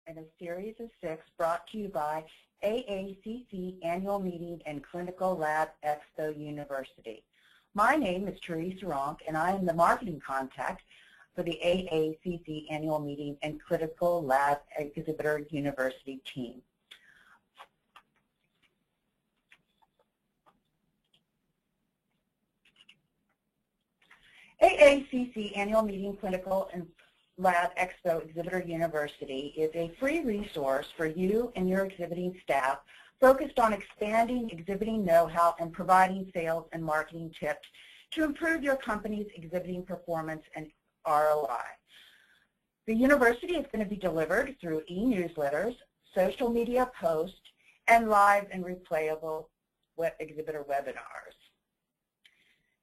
in a series of 6 brought to you by AACC Annual Meeting and Clinical Lab Expo University. My name is Teresa Ronk, and I am the marketing contact for the AACC Annual Meeting and Clinical Lab Exhibitor University team. AACC Annual Meeting Clinical and Lab Expo Exhibitor University is a free resource for you and your exhibiting staff focused on expanding exhibiting know-how and providing sales and marketing tips to improve your company's exhibiting performance and ROI. The university is going to be delivered through e-newsletters, social media posts, and live and replayable exhibitor webinars.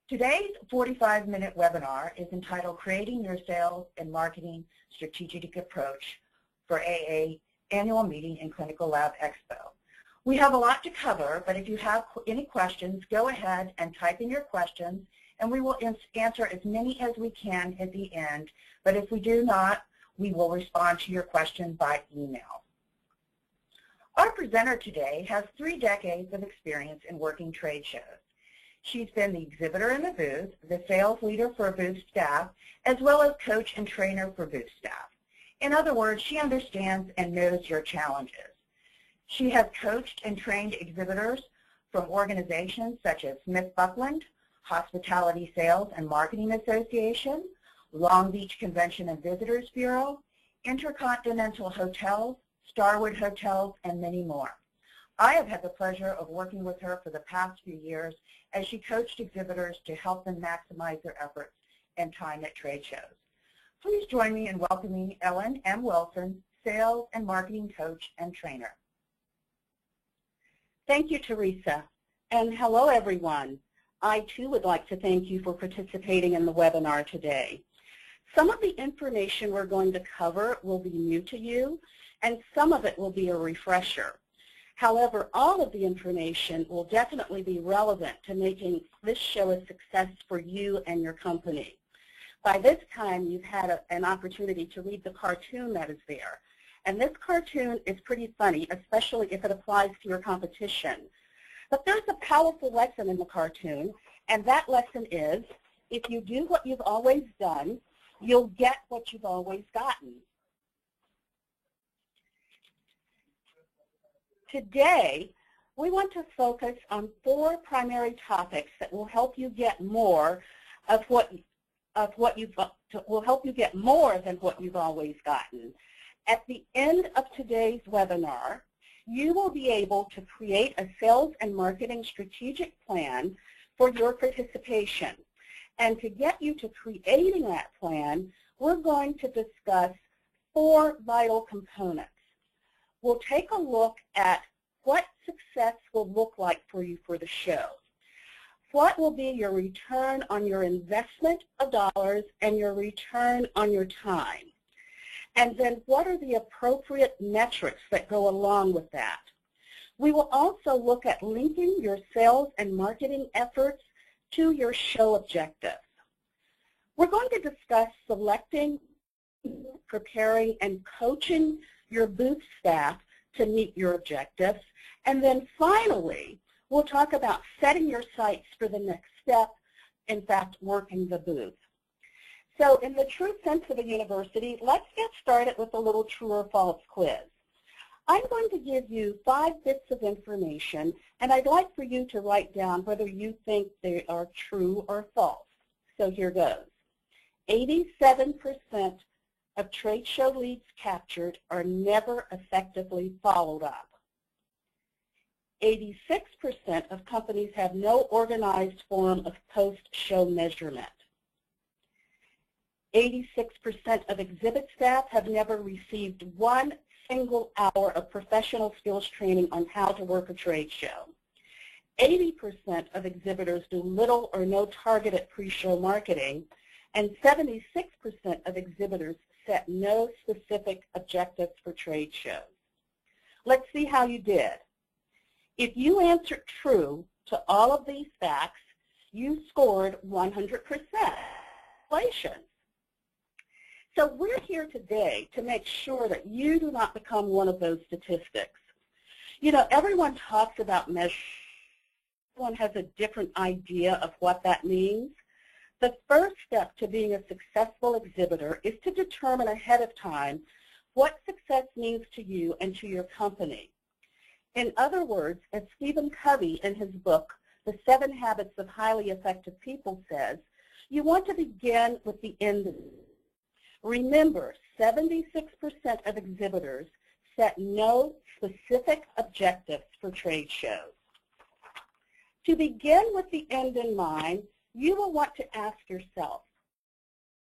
Today's 45-minute webinar is entitled Creating Your Sales and Marketing Strategic Approach for AA Annual Meeting and Clinical Lab Expo. We have a lot to cover, but if you have any questions, go ahead and type in your questions, and we will answer as many as we can at the end. But if we do not, we will respond to your question by email. Our presenter today has 3 decades of experience in working trade shows. She's been the exhibitor in the booth, the sales leader for booth staff, as well as coach and trainer for booth staff. In other words, she understands and knows your challenges. She has coached and trained exhibitors from organizations such as Smith Buckland, Hospitality Sales and Marketing Association, Long Beach Convention and Visitors Bureau, Intercontinental Hotels, Starwood Hotels, and many more. I have had the pleasure of working with her for the past few years as she coached exhibitors to help them maximize their efforts and time at trade shows. Please join me in welcoming Ellen M. Wilson, Sales and Marketing Coach and Trainer. Thank you, Teresa, and hello, everyone. I, too, would like to thank you for participating in the webinar today. Some of the information we're going to cover will be new to you, and some of it will be a refresher. However, all of the information will definitely be relevant to making this show a success for you and your company. By this time, you've had an opportunity to read the cartoon that is there. And this cartoon is pretty funny, especially if it applies to your competition. But there's a powerful lesson in the cartoon, and that lesson is, if you do what you've always done, you'll get what you've always gotten. Today, we want to focus on 4 primary topics that will help you get more of what will help you get more than what you've always gotten. At the end of today's webinar, you will be able to create a sales and marketing strategic plan for your participation. And to get you to creating that plan, we're going to discuss 4 vital components. We'll take a look at what success will look like for you for the show. What will be your return on your investment of dollars and your return on your time? And then what are the appropriate metrics that go along with that? We will also look at linking your sales and marketing efforts to your show objectives. We're going to discuss selecting, preparing, and coaching your booth staff to meet your objectives. And then finally, we'll talk about setting your sights for the next step, in fact, working the booth. So in the true sense of a university, let's get started with a little true or false quiz. I'm going to give you 5 bits of information, and I'd like for you to write down whether you think they are true or false. So here goes. 87% of trade show leads captured are never effectively followed up. 86% of companies have no organized form of post-show measurement. 86% of exhibit staff have never received 1 single hour of professional skills training on how to work a trade show. 80% of exhibitors do little or no targeted pre-show marketing, and 76% of exhibitors set no specific objectives for trade shows. Let's see how you did. If you answered true to all of these facts, you scored 100%. Congratulations. So we're here today to make sure that you do not become one of those statistics. You know, everyone talks about measure. Everyone has a different idea of what that means. The first step to being a successful exhibitor is to determine ahead of time what success means to you and to your company. In other words, as Stephen Covey in his book, The 7 Habits of Highly Effective People says, you want to begin with the end. Remember, 76% of exhibitors set no specific objectives for trade shows. To begin with the end in mind, you will want to ask yourself,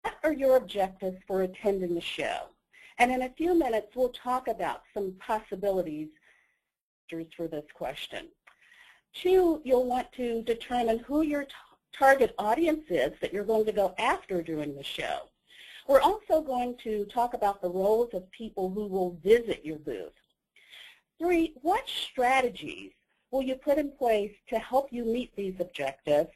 what are your objectives for attending the show? And in a few minutes, we'll talk about some possibilities for this question. 2, you'll want to determine who your target audience is that you're going to go after during the show. We're also going to talk about the roles of people who will visit your booth. 3, what strategies will you put in place to help you meet these objectives?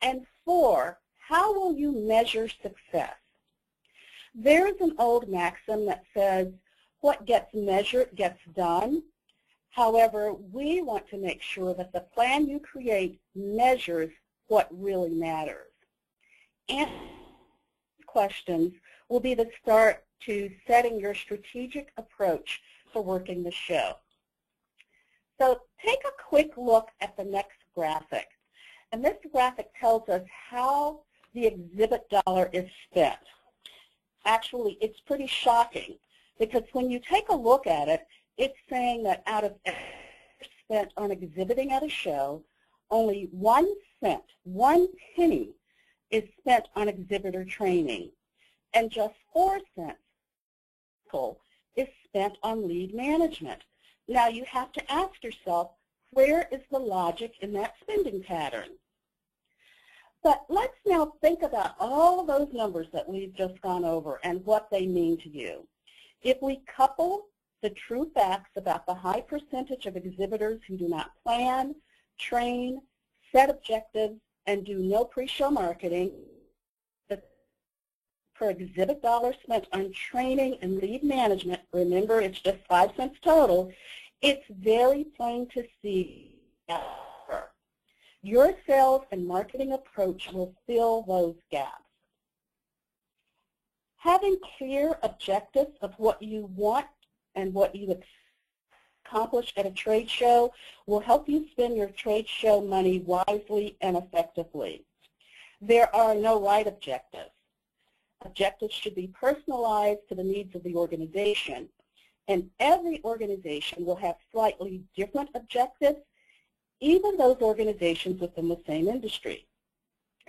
And 4, how will you measure success? There's an old maxim that says, what gets measured gets done. However, we want to make sure that the plan you create measures what really matters. And questions will be the start to setting your strategic approach for working the show. So take a quick look at the next graphic. And this graphic tells us how the exhibit dollar is spent. Actually, it's pretty shocking because when you take a look at it, it's saying that out of every spent on exhibiting at a show, only 1 cent, 1 penny, is spent on exhibitor training, and just 4 cents is spent on lead management. Now you have to ask yourself, where is the logic in that spending pattern? But let's now think about all those numbers that we've just gone over and what they mean to you. If we couple the true facts about the high percentage of exhibitors who do not plan, train, set objectives, and do no pre-show marketing, per exhibit dollar spent on training and lead management, remember it's just 5 cents total, it's very plain to see that your sales and marketing approach will fill those gaps. Having clear objectives of what you want and what you accomplish at a trade show will help you spend your trade show money wisely and effectively. There are no right objectives. Objectives should be personalized to the needs of the organization, and every organization will have slightly different objectives, even those organizations within the same industry.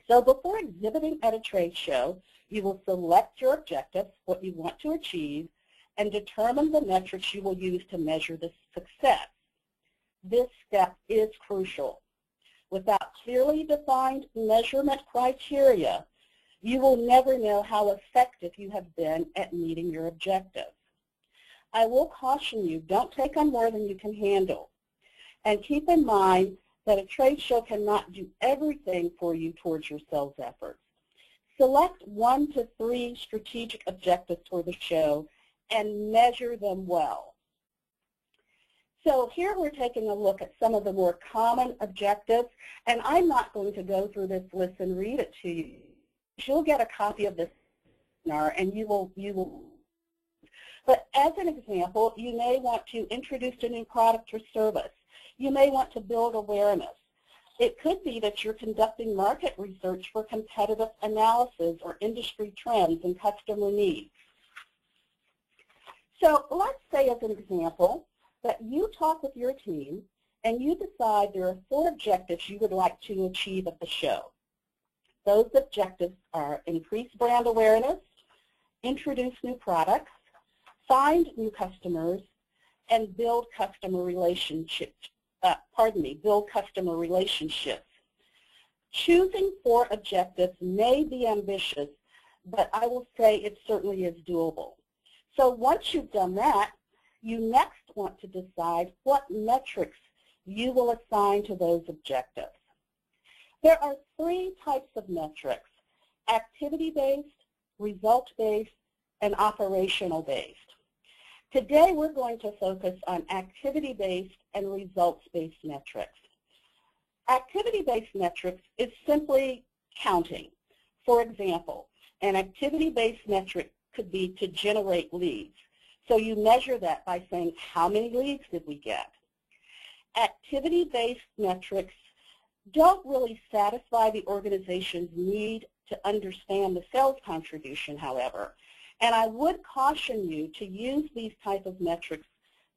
So before exhibiting at a trade show, you will select your objectives, what you want to achieve, and determine the metrics you will use to measure the success. This step is crucial. Without clearly defined measurement criteria, you will never know how effective you have been at meeting your objectives. I will caution you, don't take on more than you can handle. And keep in mind that a trade show cannot do everything for you towards your sales efforts. Select 1 to 3 strategic objectives for the show and measure them well. So here we're taking a look at some of the more common objectives, and I'm not going to go through this list and read it to you. You'll get a copy of this webinar, and you will. But as an example, you may want to introduce a new product or service. You may want to build awareness. It could be that you're conducting market research for competitive analysis or industry trends and customer needs. So let's say, as an example, that you talk with your team and you decide there are 4 objectives you would like to achieve at the show. Those objectives are increase brand awareness, introduce new products, find new customers, and build customer relationships. Build customer relationships. Choosing 4 objectives may be ambitious, but I will say it certainly is doable. So once you've done that, you next want to decide what metrics you will assign to those objectives. There are 3 types of metrics: activity-based, result-based, and operational-based. Today we're going to focus on activity-based and results-based metrics. Activity-based metrics is simply counting. For example, an activity-based metric could be to generate leads. So you measure that by saying, how many leads did we get? Activity-based metrics don't really satisfy the organization's need to understand the sales contribution, however. And I would caution you to use these type of metrics,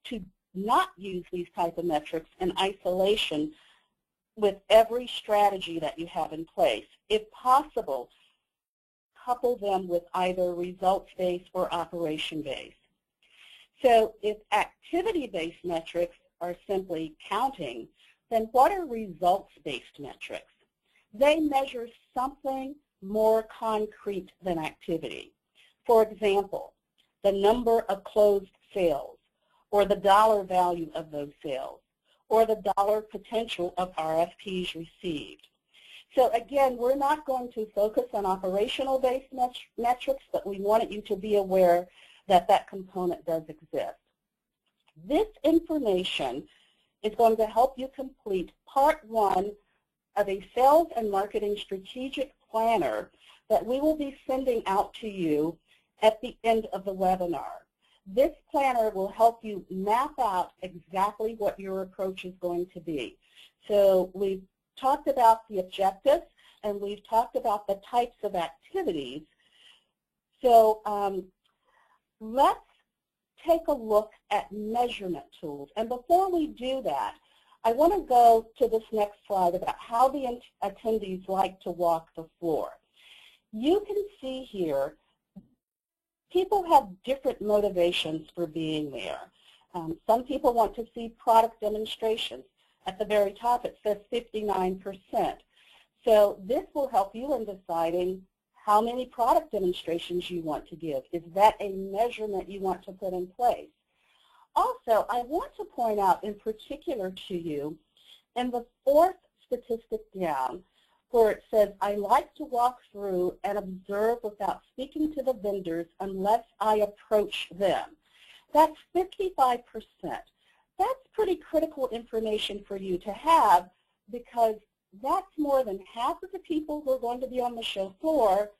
to not use these type of metrics in isolation with every strategy that you have in place. If possible, couple them with either results-based or operation-based. So if activity-based metrics are simply counting, then what are results-based metrics? They measure something more concrete than activity. For example, the number of closed sales, or the dollar value of those sales, or the dollar potential of RFPs received. So again, we're not going to focus on operational-based metrics, but we wanted you to be aware that that component does exist. This information is going to help you complete part 1 of a sales and marketing strategic planner that we will be sending out to you at the end of the webinar. This planner will help you map out exactly what your approach is going to be. So we've talked about the objectives, and we've talked about the types of activities. So let's take a look at measurement tools. And before we do that, I want to go to this next slide about how the attendees like to walk the floor. You can see here, people have different motivations for being there. Some people want to see product demonstrations. At the very top it says 59%. So this will help you in deciding how many product demonstrations you want to give. Is that a measurement you want to put in place? Also, I want to point out in particular to you, in the 4th statistic down, where it says, I like to walk through and observe without speaking to the vendors unless I approach them. That's 55%. That's pretty critical information for you to have, because that's more than half of the people who are going to be on the show floor,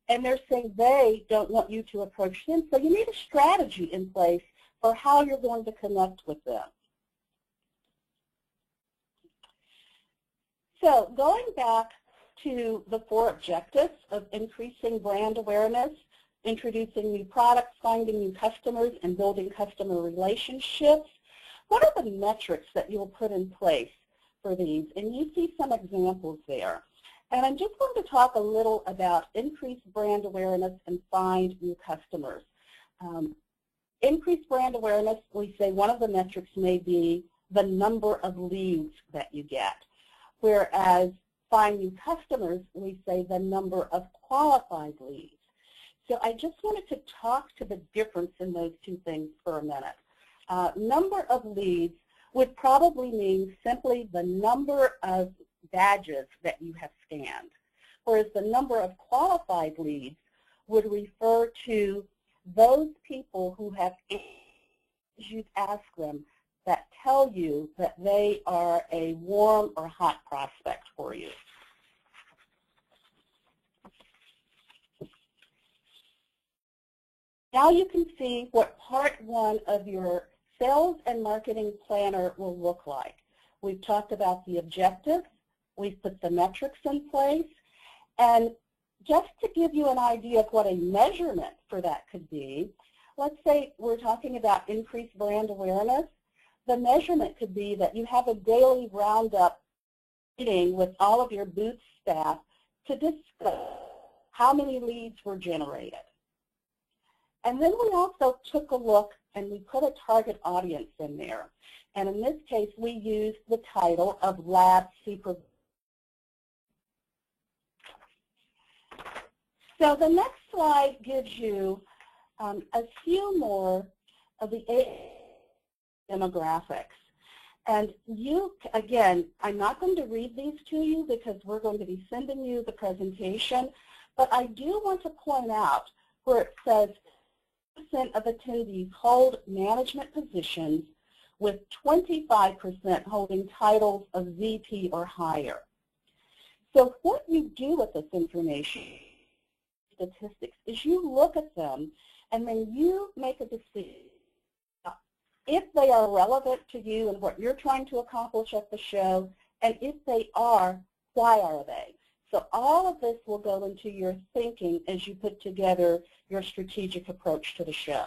and they're saying they don't want you to approach them. So you need a strategy in place for how you're going to connect with them. So going back to the 4 objectives of increasing brand awareness, introducing new products, finding new customers, and building customer relationships, what are the metrics that you'll put in place for these? And you see some examples there. And I'm just going to talk a little about increased brand awareness and find new customers. Increased brand awareness, we say one of the metrics may be the number of leads that you get. Whereas find new customers, we say the number of qualified leads. So I just wanted to talk to the difference in those two things for a minute. Number of leads would probably mean simply the number of badges that you have scanned, whereas the number of qualified leads would refer to those people who have you've asked them that tell you that they are a warm or hot prospect for you. Now you can see what part 1 of your sales and marketing planner will look like. We've talked about the objectives, we've put the metrics in place, and just to give you an idea of what a measurement for that could be, let's say we're talking about increased brand awareness. The measurement could be that you have a daily roundup meeting with all of your booth staff to discuss how many leads were generated. And then we also took a look and we put a target audience in there. And in this case, we used the title of Lab Supervisor. So the next slide gives you a few more of the demographics. And you, again, I'm not going to read these to you because we're going to be sending you the presentation, but I do want to point out where it says of attendees hold management positions, with 25% holding titles of VP or higher. So what you do with this information, statistics, is you look at them and then you make a decision if they are relevant to you and what you're trying to accomplish at the show, and if they are, why are they? So all of this will go into your thinking as you put together your strategic approach to the show.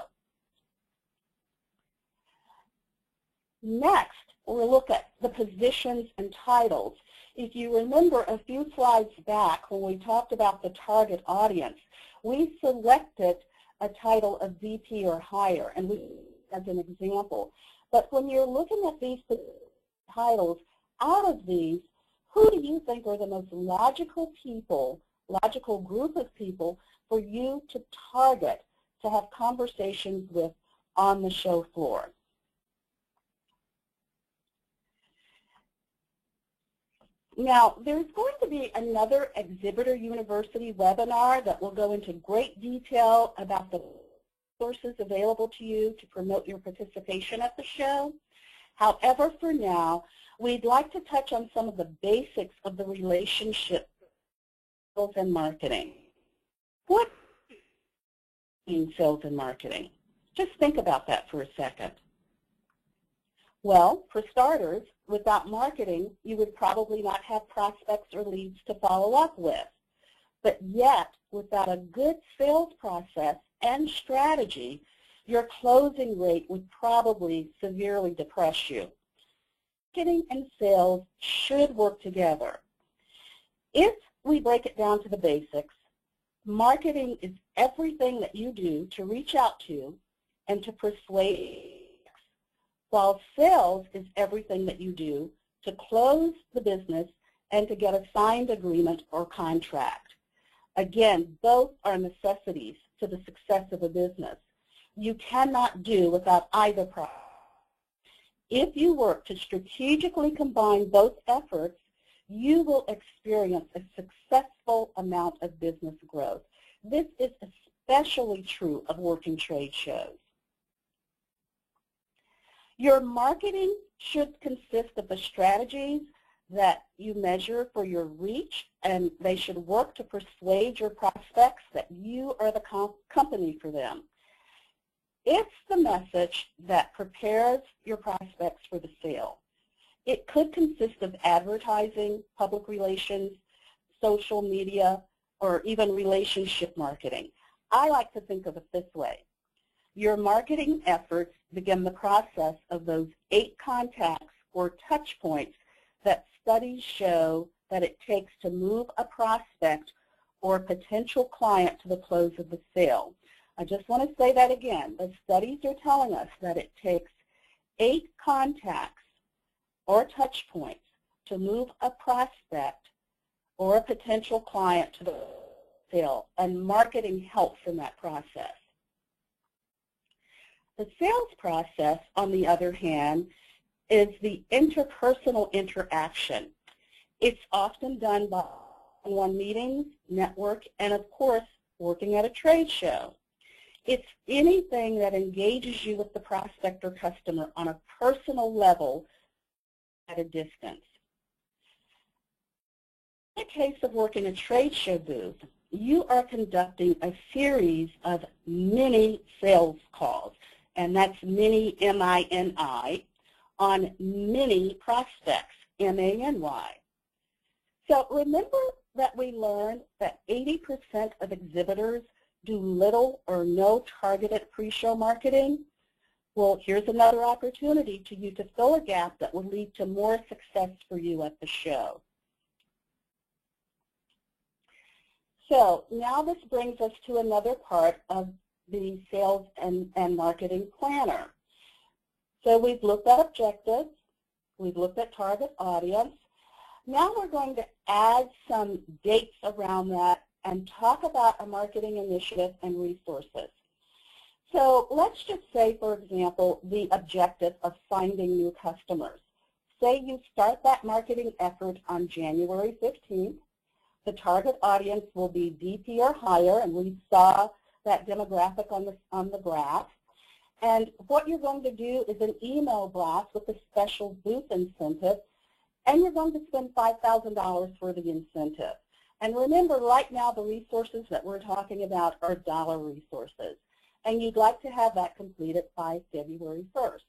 Next, we'll look at the positions and titles. If you remember a few slides back when we talked about the target audience, we selected a title of VP or higher, and we as an example. But when you're looking at these titles, out of these, who do you think are the most logical people, logical group of people for you to target to have conversations with on the show floor? Now, there's going to be another Exhibitor University webinar that will go into great detail about the resources available to you to promote your participation at the show. However, for now, we'd like to touch on some of the basics of the relationship sales and marketing. What means sales and marketing? Just think about that for a second. Well, for starters, without marketing, you would probably not have prospects or leads to follow up with. But yet, without a good sales process and strategy, your closing rate would probably severely depress you. Marketing and sales should work together. If we break it down to the basics, marketing is everything that you do to reach out to and to persuade, while sales is everything that you do to close the business and to get a signed agreement or contract. Again, both are necessities to the success of a business. You cannot do without either process. If you work to strategically combine both efforts, you will experience a successful amount of business growth. This is especially true of working trade shows. Your marketing should consist of the strategies that you measure for your reach, and they should work to persuade your prospects that you are the company for them. It's the message that prepares your prospects for the sale. It could consist of advertising, public relations, social media, or even relationship marketing. I like to think of it this way. Your marketing efforts begin the process of those 8 contacts or touch points that studies show that it takes to move a prospect or potential client to the close of the sale. I just want to say that again. The studies are telling us that it takes 8 contacts or touch points to move a prospect or a potential client to the sale, and marketing helps in that process. The sales process, on the other hand, is the interpersonal interaction. It's often done by one-on-one meetings, network, and of course, working at a trade show. It's anything that engages you with the prospect or customer on a personal level at a distance. In the case of working a trade show booth, you are conducting a series of mini sales calls, and that's mini, M-I-N-I, on many prospects, M-A-N-Y. So remember that we learned that 80% of exhibitors do little or no targeted pre-show marketing? Well, here's another opportunity to you to fill a gap that will lead to more success for you at the show. So now this brings us to another part of the sales and marketing planner. So we've looked at objectives, we've looked at target audience. Now we're going to add some dates around that and talk about a marketing initiative and resources. So let's just say, for example, the objective of finding new customers. Say you start that marketing effort on January 15th. The target audience will be DP or higher, and we saw that demographic on the graph. And what you're going to do is an email blast with a special booth incentive, and you're going to spend $5,000 for the incentive. And remember, right now the resources that we're talking about are dollar resources, and you'd like to have that completed by February 1st.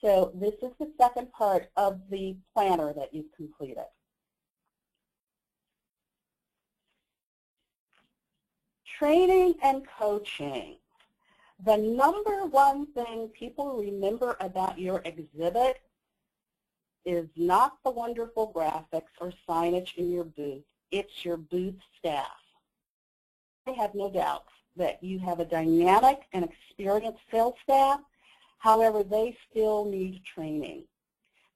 So this is the second part of the planner that you've completed. Training and coaching. The number one thing people remember about your exhibit is not the wonderful graphics or signage in your booth. It's your booth staff. I have no doubt that you have a dynamic and experienced sales staff. However, they still need training.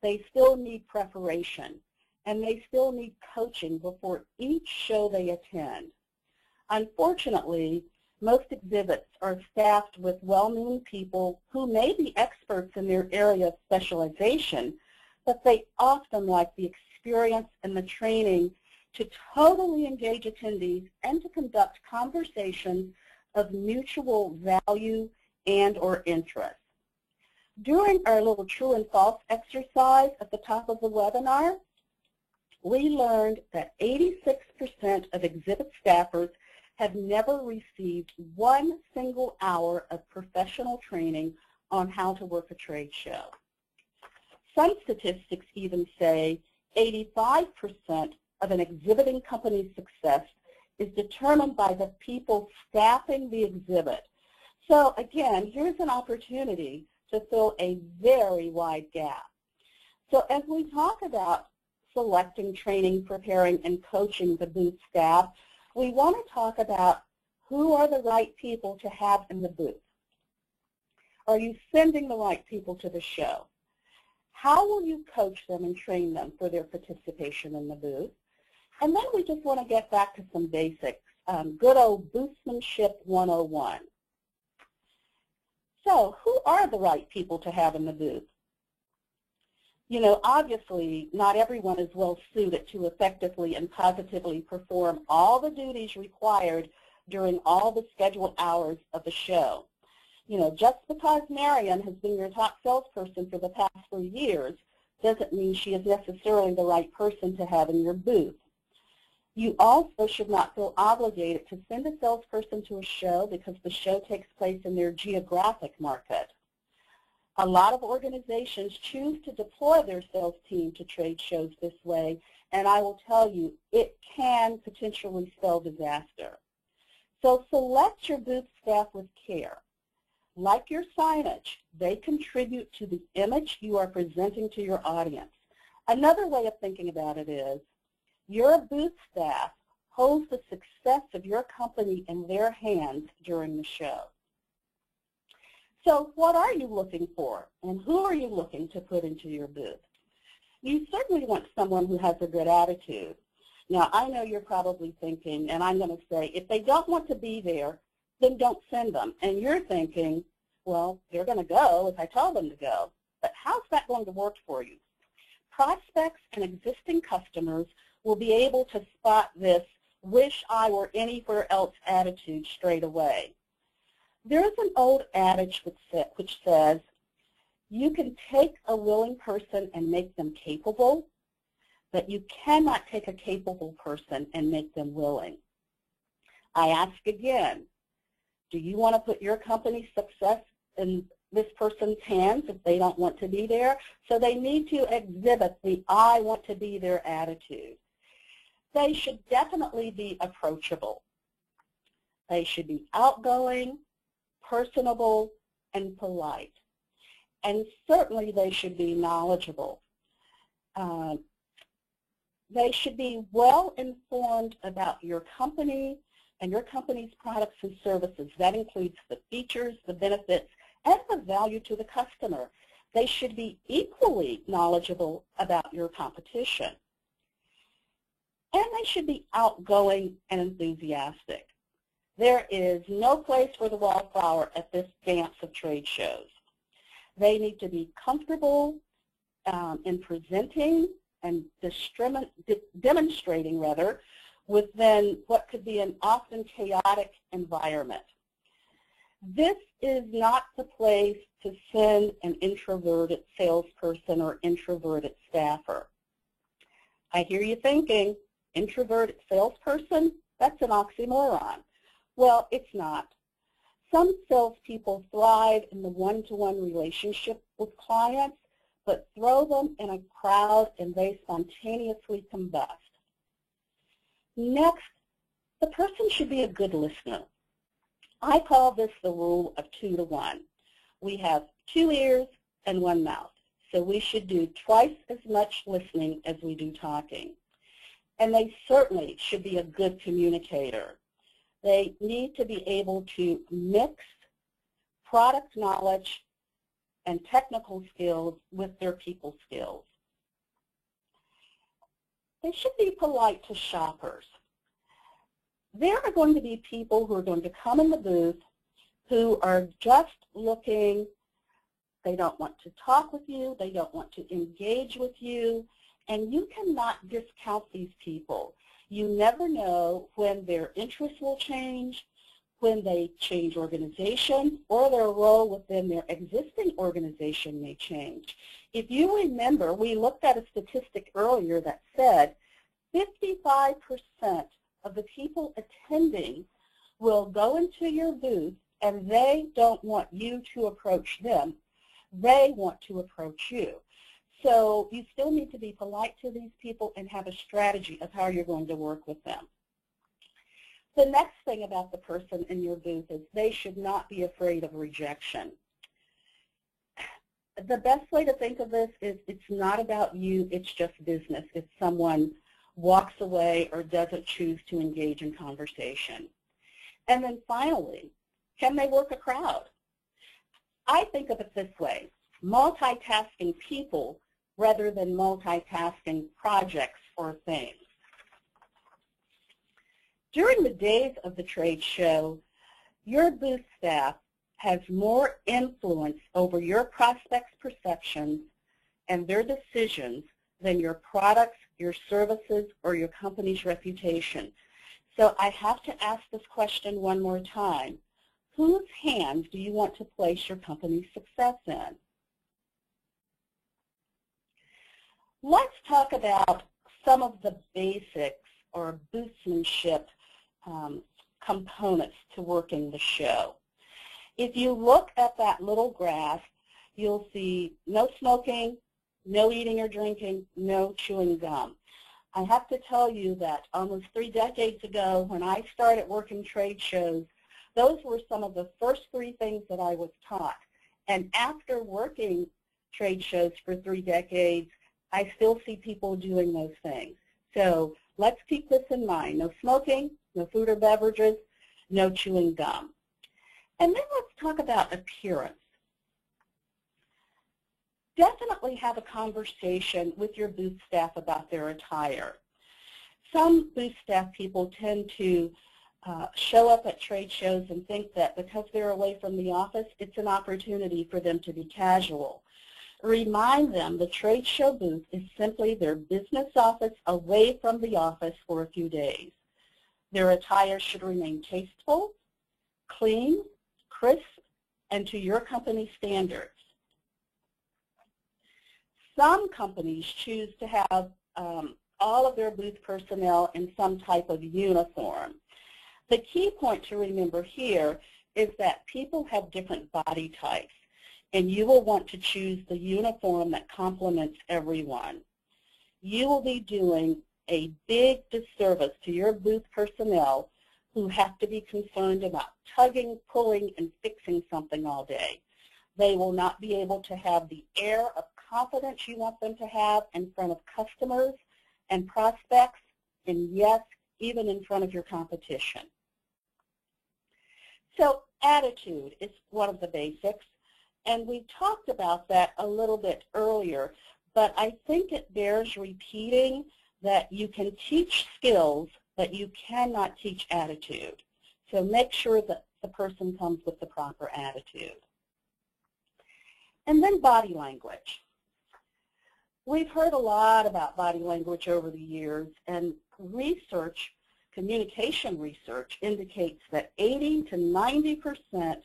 They still need preparation, and they still need coaching before each show they attend. Unfortunately, most exhibits are staffed with well-meaning people who may be experts in their area of specialization, but they often lack the experience and the training to totally engage attendees and to conduct conversations of mutual value and or interest. During our little true and false exercise at the top of the webinar, we learned that 86% of exhibit staffers have never received one single hour of professional training on how to work a trade show. Some statistics even say 85% of an exhibiting company's success is determined by the people staffing the exhibit. So again, here's an opportunity to fill a very wide gap. So as we talk about selecting, training, preparing, and coaching the booth staff, we want to talk about who are the right people to have in the booth. Are you sending the right people to the show? How will you coach them and train them for their participation in the booth? And then we just want to get back to some basics, good old boothmanship 101. So who are the right people to have in the booth? You know, obviously, not everyone is well suited to effectively and positively perform all the duties required during all the scheduled hours of the show. You know, just because Marion has been your top salesperson for the past 3 years doesn't mean she is necessarily the right person to have in your booth. You also should not feel obligated to send a salesperson to a show because the show takes place in their geographic market. A lot of organizations choose to deploy their sales team to trade shows this way, and I will tell you, it can potentially spell disaster. So select your booth staff with care. Like your signage, they contribute to the image you are presenting to your audience. Another way of thinking about it is, your booth staff holds the success of your company in their hands during the show. So what are you looking for, and who are you looking to put into your booth? You certainly want someone who has a good attitude. Now, I know you're probably thinking, and I'm going to say, if they don't want to be there, then don't send them. And you're thinking, well, they're going to go if I tell them to go. But how's that going to work for you? Prospects and existing customers will be able to spot this wish I were anywhere else attitude straight away. There is an old adage which says, you can take a willing person and make them capable, but you cannot take a capable person and make them willing. I ask again, do you want to put your company's success in this person's hands if they don't want to be there? So they need to exhibit the I want to be there attitude. They should definitely be approachable. They should be outgoing, personable, and polite. And certainly they should be knowledgeable. They should be well informed about your company and your company's products and services. That includes the features, the benefits, and the value to the customer. They should be equally knowledgeable about your competition. And they should be outgoing and enthusiastic. There is no place for the wallflower at this dance of trade shows. They need to be comfortable in presenting and demonstrating within what could be an often chaotic environment. This is not the place to send an introverted salesperson or introverted staffer. I hear you thinking, introverted salesperson? That's an oxymoron. Well, it's not. Some salespeople thrive in the one-to-one relationship with clients, but throw them in a crowd and they spontaneously combust. Next, the person should be a good listener. I call this the rule of 2 to 1. We have 2 ears and 1 mouth, so we should do twice as much listening as we do talking. And they certainly should be a good communicator. They need to be able to mix product knowledge and technical skills with their people skills. They should be polite to shoppers. There are going to be people who are going to come in the booth who are just looking. They don't want to talk with you. They don't want to engage with you. And you cannot discount these people. You never know when their interests will change, when they change organization, or their role within their existing organization may change. If you remember, we looked at a statistic earlier that said 55% of the people attending will go into your booth and they don't want you to approach them. They want to approach you. So you still need to be polite to these people and have a strategy of how you're going to work with them. The next thing about the person in your booth is they should not be afraid of rejection. The best way to think of this is it's not about you, it's just business if someone walks away or doesn't choose to engage in conversation. And then finally, can they work a crowd? I think of it this way, multitasking people rather than multitasking projects or things. During the days of the trade show, your booth staff has more influence over your prospects' perceptions and their decisions than your products, your services, or your company's reputation. So I have to ask this question one more time. Whose hands do you want to place your company's success in? Let's talk about some of the basics or boothsmanship components to working the show. If you look at that little graph, you'll see no smoking, no eating or drinking, no chewing gum. I have to tell you that almost 3 decades ago when I started working trade shows, those were some of the first 3 things that I was taught. And after working trade shows for 3 decades, I still see people doing those things. So let's keep this in mind. No smoking, no food or beverages, no chewing gum. And then let's talk about appearance. Definitely have a conversation with your booth staff about their attire. Some booth staff people tend to show up at trade shows and think that because they're away from the office, it's an opportunity for them to be casual. Remind them the trade show booth is simply their business office away from the office for a few days. Their attire should remain tasteful, clean, crisp, and to your company standards. Some companies choose to have all of their booth personnel in some type of uniform. The key point to remember here is that people have different body types, and you will want to choose the uniform that complements everyone. You will be doing a big disservice to your booth personnel who have to be concerned about tugging, pulling, and fixing something all day. They will not be able to have the air of confidence you want them to have in front of customers and prospects, and yes, even in front of your competition. So attitude is one of the basics, and we talked about that a little bit earlier, but I think it bears repeating that you can teach skills, but you cannot teach attitude. So make sure that the person comes with the proper attitude. And then body language. We've heard a lot about body language over the years, and research, communication research, indicates that 80 to 90%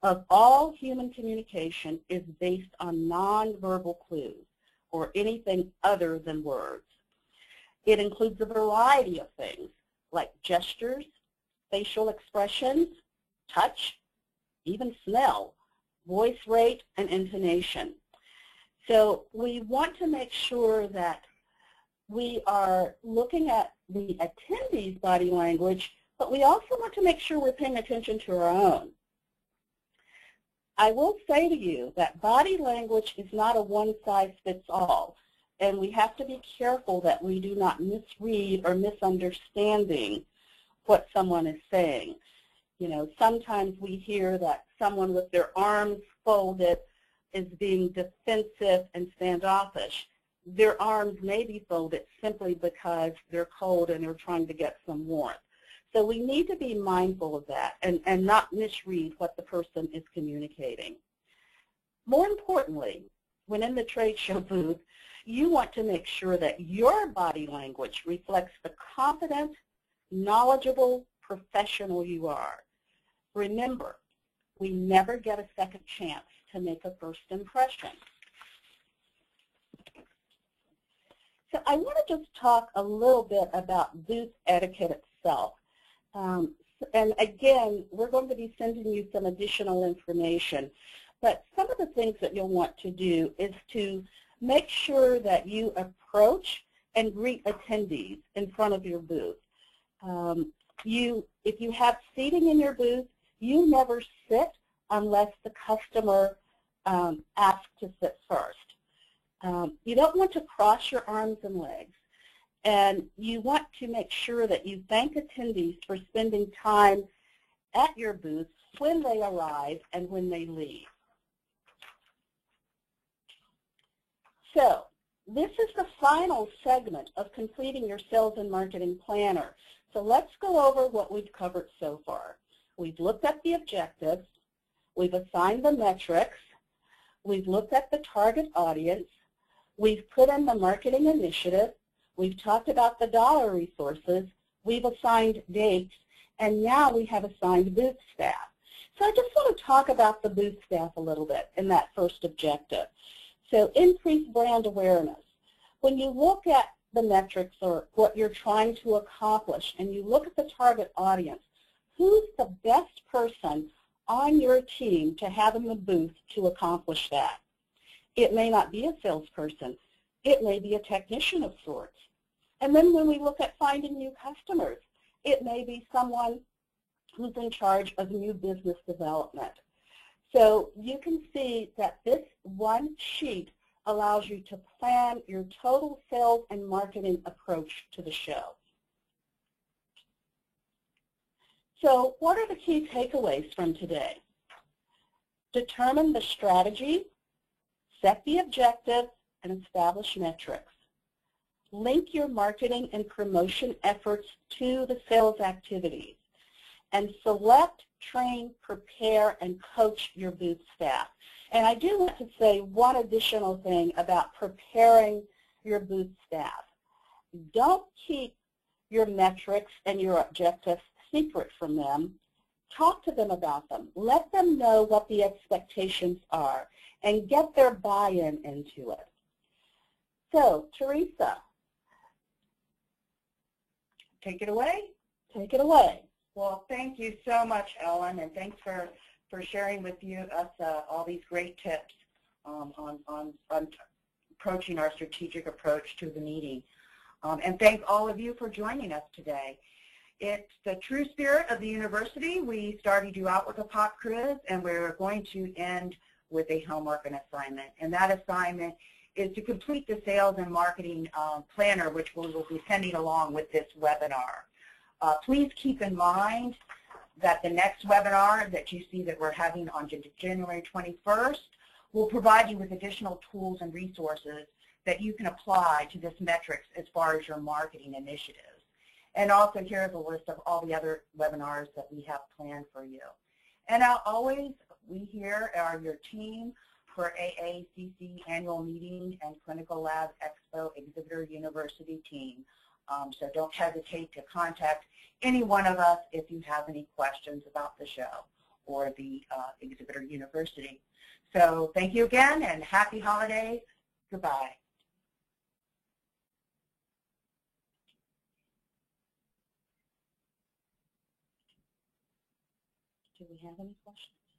of all human communication is based on nonverbal clues or anything other than words. It includes a variety of things like gestures, facial expressions, touch, even smell, voice rate, and intonation. So we want to make sure that we are looking at the attendees' body language, but we also want to make sure we're paying attention to our own. I will say to you that body language is not a one-size-fits-all, and we have to be careful that we do not misread or misunderstanding what someone is saying. You know, sometimes we hear that someone with their arms folded is being defensive and standoffish. Their arms may be folded simply because they're cold and they're trying to get some warmth. So we need to be mindful of that and not misread what the person is communicating. More importantly, when in the trade show booth, you want to make sure that your body language reflects the confident, knowledgeable professional you are. Remember, we never get a second chance to make a first impression. So I want to just talk a little bit about booth etiquette itself. And again, we're going to be sending you some additional information. But some of the things that you'll want to do is to make sure that you approach and greet attendees in front of your booth. If you have seating in your booth, you never sit unless the customer asks to sit first. You don't want to cross your arms and legs. And you want to make sure that you thank attendees for spending time at your booth when they arrive and when they leave. So this is the final segment of completing your sales and marketing planner. So let's go over what we've covered so far. We've looked at the objectives. We've assigned the metrics. We've looked at the target audience. We've put in the marketing initiative. We've talked about the dollar resources. We've assigned dates. And now we have assigned booth staff. So I just want to talk about the booth staff a little bit in that first objective. So increase brand awareness. When you look at the metrics or what you're trying to accomplish and you look at the target audience, who's the best person on your team to have in the booth to accomplish that? It may not be a salesperson. It may be a technician of sorts. And then when we look at finding new customers, it may be someone who's in charge of new business development. So you can see that this one sheet allows you to plan your total sales and marketing approach to the show. So what are the key takeaways from today? Determine the strategy, set the objective, and establish metrics. Link your marketing and promotion efforts to the sales activities. And select, train, prepare, and coach your booth staff. And I do want to say one additional thing about preparing your booth staff. Don't keep your metrics and your objectives secret from them. Talk to them about them. Let them know what the expectations are and get their buy-in into it. So, Teresa. Take it away. Take it away. Well, thank you so much, Ellen, and thanks for sharing with us all these great tips on approaching our strategic approach to the meeting. And thank all of you for joining us today. It's the true spirit of the university. We started you out with a pop quiz, and we're going to end with a homework and assignment. And that assignment is to complete the sales and marketing planner, which we will be sending along with this webinar. Please keep in mind that the next webinar that you see that we're having on January 21st will provide you with additional tools and resources that you can apply to this metrics as far as your marketing initiatives. And also here's a list of all the other webinars that we have planned for you. And always, we here are your team for AACC Annual Meeting and Clinical Lab Expo Exhibitor University team. So don't hesitate to contact any one of us if you have any questions about the show for the Exhibitor University. So thank you again, and happy holidays. Goodbye. Do we have any questions?